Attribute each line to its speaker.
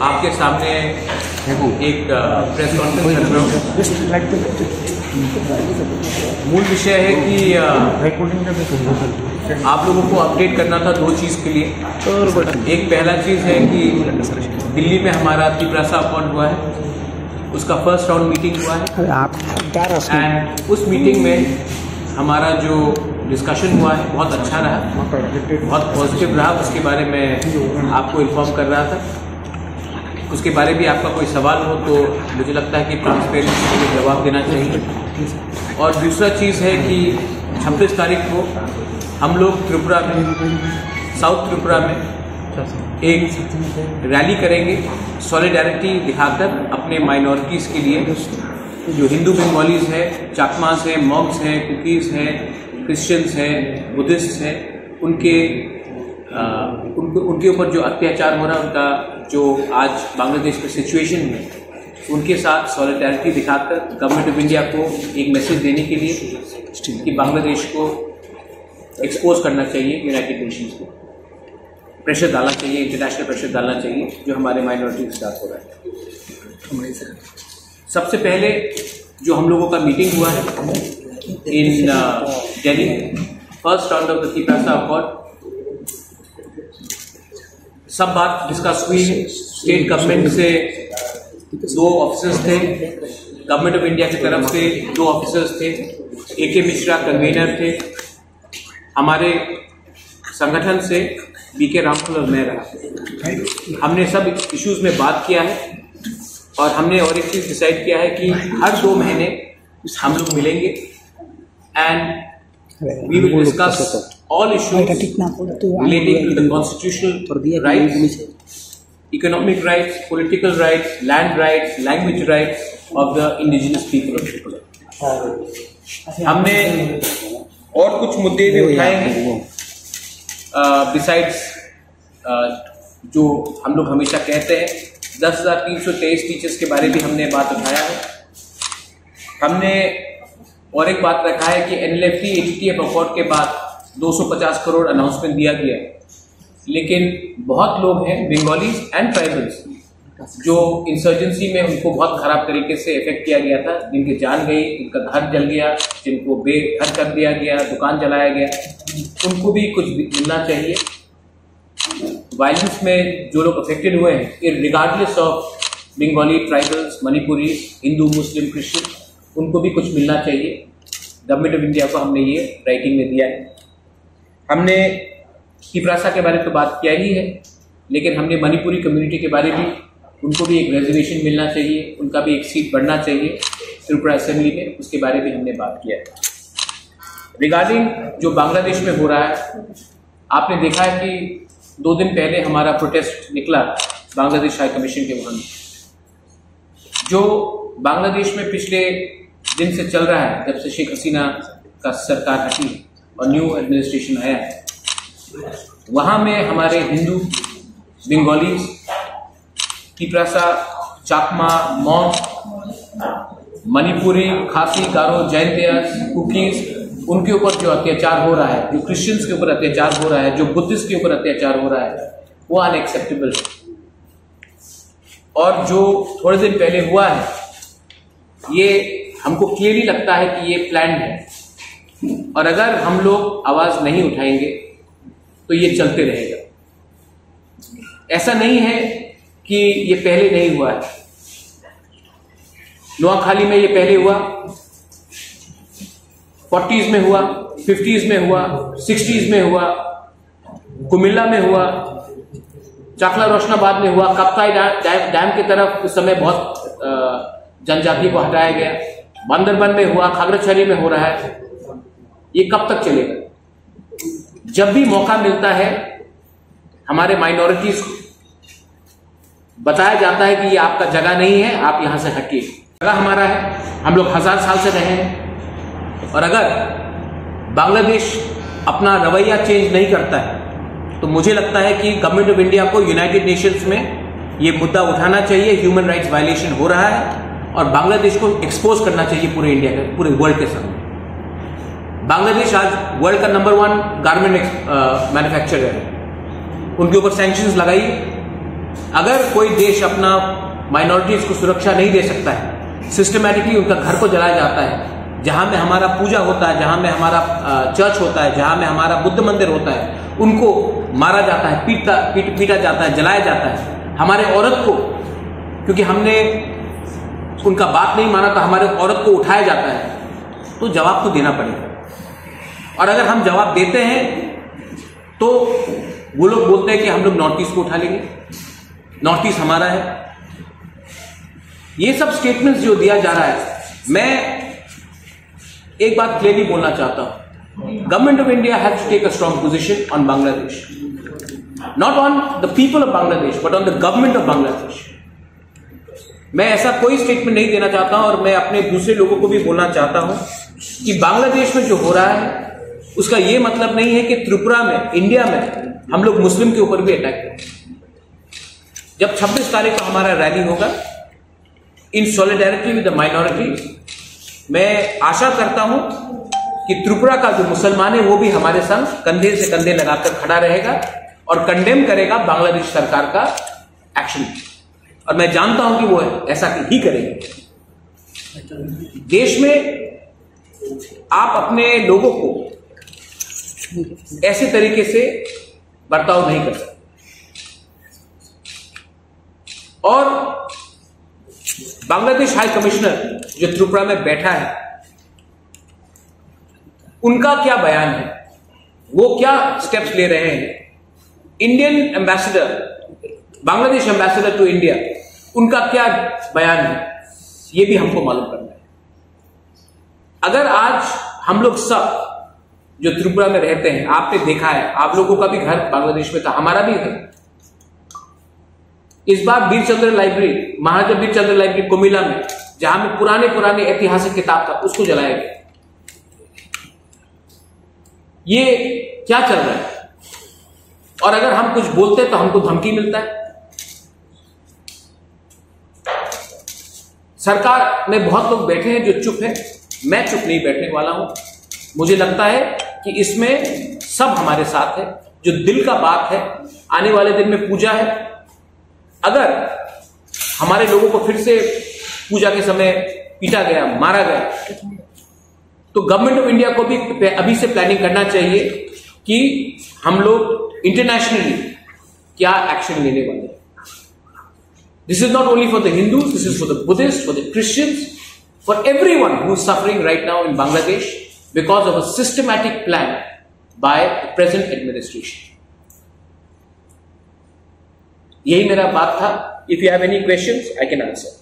Speaker 1: आपके सामने एक प्रेस कॉन्फ्रेंस कर रहा हूँ। मूल विषय है कि आप लोगों को अपडेट करना था दो चीज़ के लिए। एक पहला चीज़ है कि दिल्ली में हमारा तिपरासा अकॉर्ड हुआ है, उसका फर्स्ट राउंड मीटिंग हुआ है एंड उस मीटिंग में हमारा जो डिस्कशन हुआ है बहुत अच्छा रहा, बहुत पॉजिटिव रहा। उसके बारे में आपको इन्फॉर्म कर रहा था। उसके बारे में आपका कोई सवाल हो तो मुझे लगता है कि ट्रांसपेरेंसी के लिए जवाब देना चाहिए। और दूसरा चीज़ है कि 26 तारीख को हम लोग त्रिपुरा में, साउथ त्रिपुरा में एक रैली करेंगे सॉलिडारिटी दिखाकर अपने माइनॉरिटीज़ के लिए, जो हिंदू बंगालीज हैं, चाकमास हैं, मॉन्क्स हैं, कुकीज़ हैं, क्रिश्चियंस हैं, बुद्धिस्ट हैं, उनके ऊपर जो अत्याचार हो रहा है, उनका जो आज बांग्लादेश में सिचुएशन है, उनके साथ सॉलिडारिटी दिखाकर गवर्नमेंट ऑफ इंडिया को एक मैसेज देने के लिए कि बांग्लादेश को एक्सपोज करना चाहिए, यूनाइटेड नेशंस को प्रेशर डालना चाहिए, इंटरनेशनल प्रेशर डालना चाहिए जो हमारे माइनॉरिटी के साथ हो रहा है। सबसे पहले जो हम लोगों का मीटिंग हुआ है in Delhi, first round of the Tiprasa accord, सब बात डिस्कस हुई है। स्टेट गवर्नमेंट से 2 ऑफिसर्स थे, गवर्नमेंट ऑफ इंडिया की तरफ से 2 ऑफिसर्स थे, AK मिश्रा कन्वीनर थे, हमारे संगठन से BK रामफल और मैं रहा। हमने सब इश्यूज में बात किया है और हमने और एक चीज डिसाइड किया है कि हर 2 महीने हम लोग मिलेंगे and we will discuss all issues relating to the constitutional rights, economic rights, political rights, land rights, language rights of the indigenous people of Tripura। हमने और कुछ मुद्दे भी उठाए हैं besides जो हम लोग हमेशा कहते हैं 10,323 टीचर्स के बारे में भी हमने बात उठाया है। हमने और एक बात रखा है कि NLFT HTF अकॉर्ड के बाद 250 करोड़ अनाउंसमेंट दिया गया है, लेकिन बहुत लोग हैं बंगालीज एंड ट्राइबल्स जो इंसर्जेंसी में उनको बहुत खराब तरीके से इफेक्ट किया गया था, जिनकी जान गई, जिनका घर जल गया, जिनको बेघर कर दिया गया, दुकान जलाया गया, उनको भी कुछ मिलना चाहिए। वायलेंस में जो लोग अफेक्टेड हुए हैं, regardless of Bengali, tribals, Manipuri, Hindu, Muslim, Christian, उनको भी कुछ मिलना चाहिए। गवर्नमेंट ऑफ इंडिया को हमने ये राइटिंग में दिया है। हमने तिपरासा के बारे में तो बात किया ही है, लेकिन हमने मणिपुरी कम्युनिटी के बारे में, उनको भी एक रिजर्वेशन मिलना चाहिए, उनका भी एक सीट बढ़ना चाहिए त्रिपुरा असेंबली में, उसके बारे में हमने बात किया है। रिगार्डिंग जो बांग्लादेश में हो रहा है, आपने देखा है कि 2 दिन पहले हमारा प्रोटेस्ट निकला बांग्लादेश हाई कमीशन के वहां, जो बांग्लादेश में पिछले दिन से चल रहा है, जब से शेख हसीना का सरकार हटी और न्यू एडमिनिस्ट्रेशन आया है, वहां में हमारे हिंदू, बंगाली, तिपरासा, चाकमा, मॉन्क, मणिपुरी, खासी, गारो, जैंतिया, कुकीज, उनके ऊपर जो अत्याचार हो रहा है, जो क्रिश्चियंस के ऊपर अत्याचार हो रहा है, जो बुद्धिस्ट के ऊपर अत्याचार हो रहा है, वो अनएक्सेप्टेबल है। और जो थोड़े दिन पहले हुआ है, ये हमको क्लियरली लगता है कि ये प्लान्ड है, और अगर हम लोग आवाज नहीं उठाएंगे तो ये चलते रहेगा। ऐसा नहीं है कि ये पहले नहीं हुआ है, नोआखाली में ये पहले हुआ, 40s में हुआ, 50s में हुआ, 60s में हुआ, कुमिल्ला में हुआ, चाकला रोशनाबाद में हुआ, कप्ताई डैम की तरफ उस समय बहुत जनजाति को हटाया गया, बंदरबन में हुआ, खागड़ाछड़ी में हो रहा है। ये कब तक चलेगा? जब भी मौका मिलता है हमारे माइनॉरिटीज को बताया जाता है कि ये आपका जगह नहीं है, आप यहां से हटिए। जगह हमारा है, हम लोग 1000 साल से रहे हैं, और अगर बांग्लादेश अपना रवैया चेंज नहीं करता है तो मुझे लगता है कि गवर्नमेंट ऑफ इंडिया को यूनाइटेड नेशंस में ये मुद्दा उठाना चाहिए। ह्यूमन राइट्स वायलेशन हो रहा है और बांग्लादेश को एक्सपोज करना चाहिए पूरे इंडिया के, पूरे वर्ल्ड के सामने। बांग्लादेश आज वर्ल्ड का नंबर 1 गारमेंट मैन्युफैक्चरर है, उनके ऊपर सैंक्शंस लगाइए, अगर कोई देश अपना माइनॉरिटीज को सुरक्षा नहीं दे सकता है, सिस्टमैटिकली उनका घर को जलाया जाता है, जहां में हमारा पूजा होता है, जहां में हमारा चर्च होता है, जहां में हमारा बुद्ध मंदिर होता है, उनको मारा जाता है, पीटा जाता है, जलाया जाता है। हमारे औरत को, क्योंकि हमने उनका बात नहीं माना, तो हमारे औरत को उठाया जाता है, तो जवाब तो देना पड़ेगा। और अगर हम जवाब देते हैं तो वो लोग बोलते हैं कि हम लोग नॉर्थ ईस्ट को उठा लेंगे, नॉर्थ ईस्ट हमारा है। ये सब स्टेटमेंट्स जो दिया जा रहा है, मैं एक बात क्लियरली बोलना चाहता हूं, government of India has to take a strong position on Bangladesh, not on the people of Bangladesh but on the government of Bangladesh. मैं ऐसा कोई स्टेटमेंट नहीं देना चाहता हूं, और मैं अपने दूसरे लोगों को भी बोलना चाहता हूं कि बांग्लादेश में जो हो रहा है उसका यह मतलब नहीं है कि त्रिपुरा में, इंडिया में हम लोग मुस्लिम के ऊपर भी अटैक करें। जब 26 तारीख को हमारा रैली होगा इन सॉलिडारिटी विद द माइनॉरिटी, मैं आशा करता हूं कि त्रिपुरा का जो मुसलमान है वो भी हमारे संग कंधे से कंधे लगाकर खड़ा रहेगा और कंडेम करेगा बांग्लादेश सरकार का एक्शन। और मैं जानता हूं कि वो ऐसा ही करेंगे। देश में आप अपने लोगों को ऐसे तरीके से बर्ताव नहीं कर सकते। और बांग्लादेश हाई कमिश्नर जो त्रिपुरा में बैठा है, उनका क्या बयान है, वो क्या स्टेप्स ले रहे हैं। Indian ambassador, Bangladesh ambassador to India, उनका क्या बयान है, ये भी हमको मालूम करना है। अगर आज हम लोग सब जो त्रिपुरा में रहते हैं, आपने देखा है, आप लोगों का भी घर बांग्लादेश में था, हमारा भी है। इस बार वीरचंद्र लाइब्रेरी, महाराजा वीरचंद्र लाइब्रेरी कोमिला में, जहां में पुराने पुराने ऐतिहासिक किताब था, उसको जलाया गया। ये क्या चल रहा है? और अगर हम कुछ बोलते हैं तो हमको धमकी मिलता है। सरकार में बहुत लोग बैठे हैं जो चुप है, मैं चुप नहीं बैठने वाला हूं। मुझे लगता है कि इसमें सब हमारे साथ है, जो दिल का बात है। आने वाले दिन में पूजा है, अगर हमारे लोगों को फिर से पूजा के समय पीटा गया, मारा गया, तो गवर्नमेंट ऑफ इंडिया को भी अभी से प्लानिंग करना चाहिए कि हम लोग इंटरनेशनली क्या एक्शन लेने वाले हैं। This is not only for the Hindus, this is for the Buddhist, for the Christians, for everyone who is suffering right now in Bangladesh because of a systematic plan by the present administration. यही मेरा बात था. If you have any questions, I can answer.